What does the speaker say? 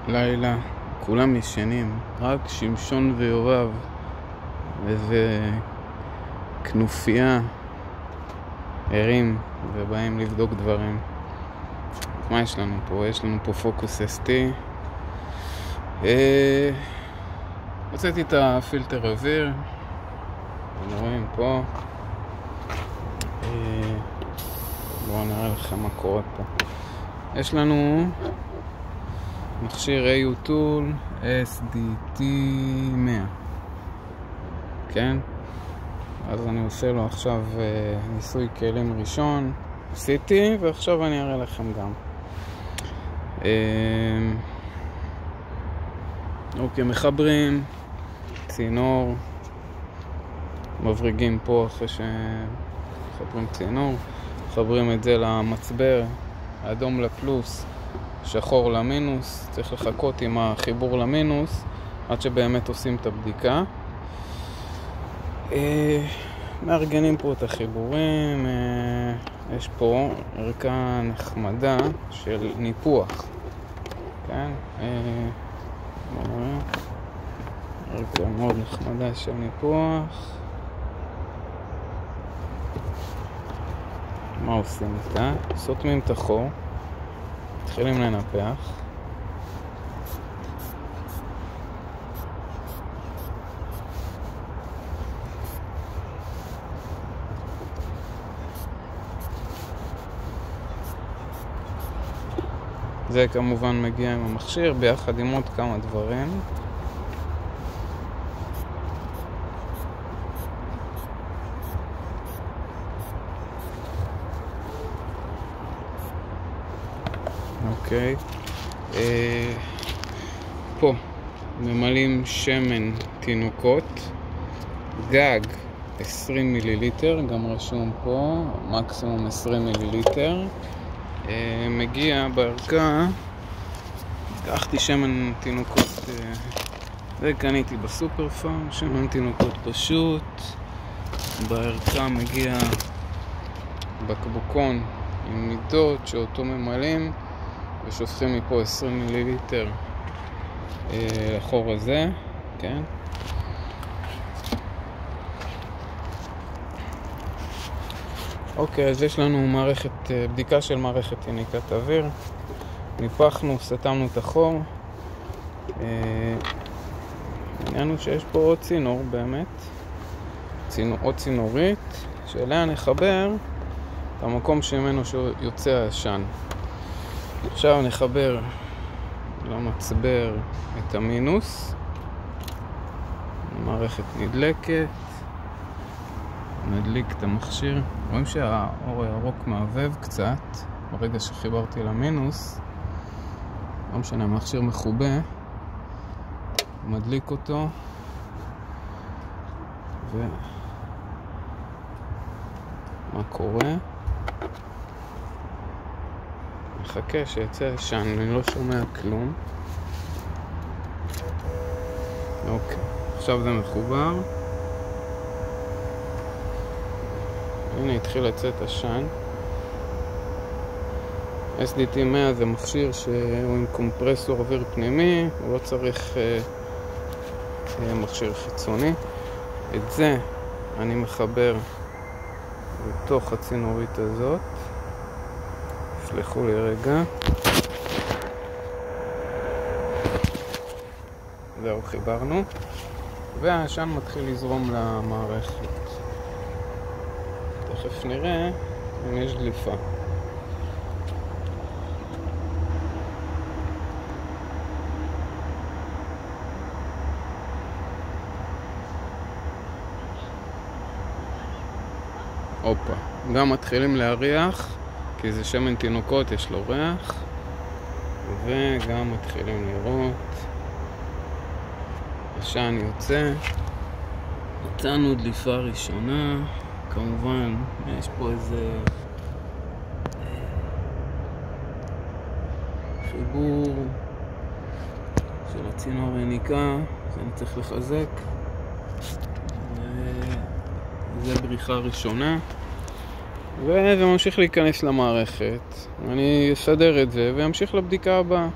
לילה, כולם ישנים, רק שמשון ויובב ואיזה כנופיה ערים ובאים לבדוק דברים. מה יש לנו פה? יש לנו פה פוקוס ST. הוצאתי את הפילטר אוויר, אתם רואים פה. בואו נראה לכם מה קורה פה. יש לנו מכשיר AU Tool SDT 100, כן? אז אני עושה לו עכשיו ניסוי כלים ראשון, עשיתי, ועכשיו אני אראה לכם גם. אוקיי, מחברים צינור, מבריגים פה אחרי שמחברים צינור, מחברים את זה למצבר, האדום לפלוס, שחור למינוס. צריך לחכות עם החיבור למינוס עד שבאמת עושים את הבדיקה. מארגנים פה את החיבורים. יש פה ערכה נחמדה של ניפוח, כן? ערכה מאוד נחמדה של ניפוח. מה עושים איתה? סותמים את החור, מתחילים לנפח. זה כמובן מגיע עם המכשיר ביחד עם עוד כמה דברים. אוקיי. פה ממלאים שמן תינוקות, גג 20 מיליליטר, גם רשום פה מקסימום 20 מיליליטר. מגיע בערכה, לקחתי שמן תינוקות, וקניתי בסופר פארם, שמן תינוקות פשוט. בערכה מגיע בקבוקון עם מידות שאותו ממלאים ושופכים מפה 20 מיליליטר לחור הזה, כן? אוקיי, אז יש לנו בדיקה של מערכת יניקת אוויר. ניפחנו, סתמנו את החור. העניין הוא שיש פה עוד צינור באמת, עוד צינורית שאליה נחבר את המקום שממנו שיוצא העשן. עכשיו נחבר למצבר את המינוס. המערכת נדלקת, נדליק את המכשיר. רואים שהאור הירוק מעבב קצת ברגע שחיברתי למינוס. לא משנה, המכשיר מחובה, מדליק אותו מה קורה? מחכה שיצא עשן, אני לא שומע כלום. אוקיי, עכשיו זה מחובר. הנה התחיל לצאת עשן. SDT 100 זה מכשיר שהוא עם קומפרסור אוויר פנימי, הוא לא צריך מכשיר חיצוני. את זה אני מחבר לתוך הצינורית הזאת. סלחו לי רגע. זהו, חיברנו, והעשן מתחיל לזרום למערכת. תכף נראה אם יש דליפה. אופה, גם מתחילים להריח, כי זה שמן תינוקות, יש לו ריח, וגם מתחילים לראות עשן יוצא. מצאנו דליפה ראשונה. כמובן יש פה איזה חיבור של הצינור יניקה שאני צריך לחזק, וזה בריחה ראשונה. וזה ממשיך להיכנס למערכת. אני אסדר את זה ואמשיך לבדיקה הבאה.